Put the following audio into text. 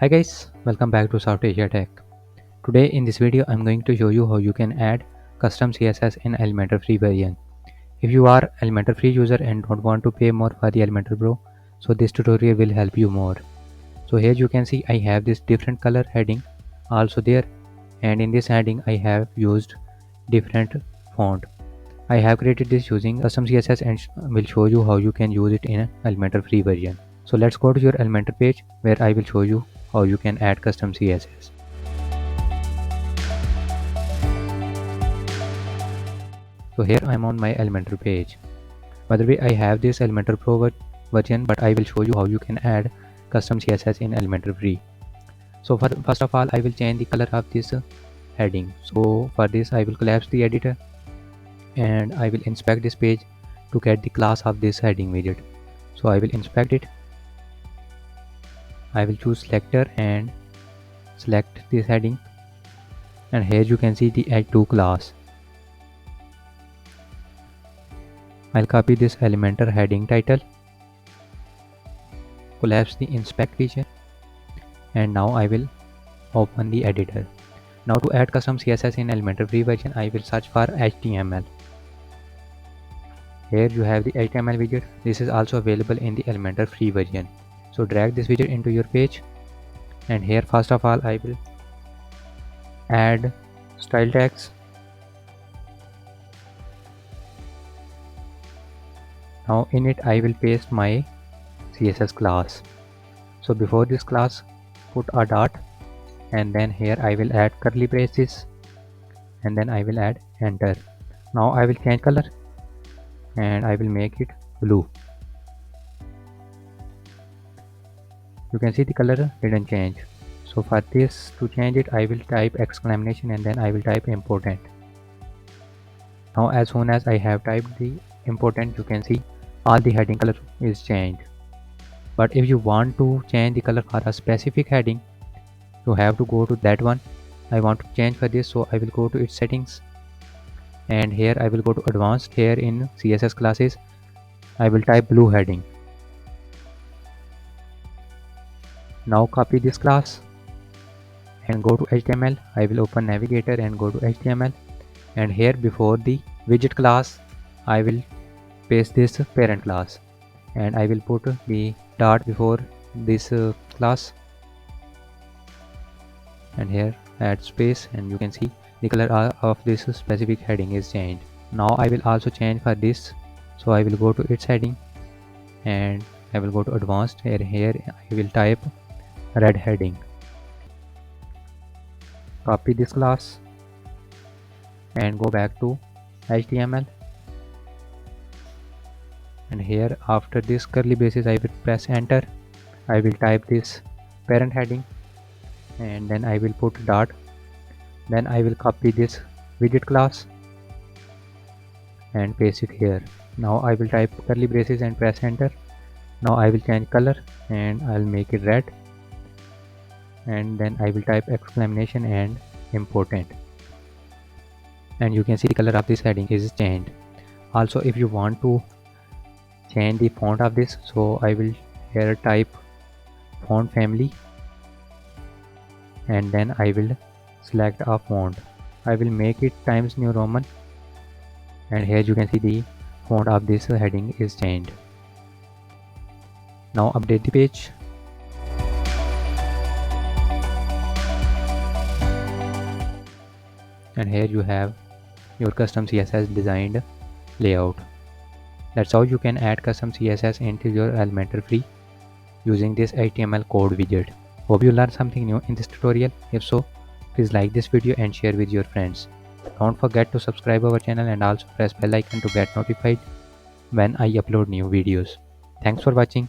Hi guys, welcome back to SoftAsia Tech. Today in this video I'm going to show you how you can add custom CSS in Elementor free version. If you are Elementor free user and don't want to pay more for the Elementor Pro, so this tutorial will help you more. So here you can see I have this different color heading also there, and in this heading I have used different font. I have created this using custom CSS and will show you how you can use it in Elementor free version. So let's go to your Elementor page where I will show you how you can add custom CSS. So here I am on my Elementor page. By the way, I have this Elementor Pro version, but I will show you how you can add custom CSS in Elementor free. So first of all, I will change the color of this heading. So for this I will collapse the editor and I will inspect this page to get the class of this heading widget. So I will inspect it. I will choose selector and select this heading, and here you can see the add to class. I'll copy this Elementor heading title, collapse the inspect feature, and now I will open the editor. Now to add custom CSS in Elementor free version, I will search for HTML. Here you have the HTML widget. This is also available in the Elementor free version. So drag this widget into your page, and here first of all I will add style tags. Now in it I will paste my CSS class. So before this class put a dot, and then here I will add curly braces, and then I will add enter. Now I will change color and I will make it blue. You can see the color didn't change. So for this, to change it, I will type exclamation and then I will type important. Now as soon as I have typed the important, you can see all the heading color is changed. But if you want to change the color for a specific heading, you have to go to that one. I want to change for this, so I will go to its settings, and here I will go to advanced. Here in CSS classes I will type blue heading. Now copy this class and go to HTML. I will open navigator and go to HTML, and here before the widget class I will paste this parent class, and I will put the dot before this class, and here add space, and you can see the color of this specific heading is changed. Now I will also change for this, so I will go to its heading and I will go to advanced. Here I will type red heading. Copy this class and go back to HTML, and here after this curly braces I will press enter. I will type this parent heading and then I will put dot. Then I will copy this widget class and paste it here. Now I will type curly braces and press enter. Now I will change color and I'll make it red, and then I will type exclamation and important, and you can see the color of this heading is changed. Also if you want to change the font of this, so I will here type font family, and then I will select a font. I will make it Times New Roman, and here you can see the font of this heading is changed. Now update the page. And here you have your custom CSS designed layout. That's how you can add custom CSS into your Elementor free using this HTML code widget. Hope you learned something new in this tutorial. If so, please like this video and share with your friends. Don't forget to subscribe our channel and also press bell icon to get notified when I upload new videos. Thanks for watching.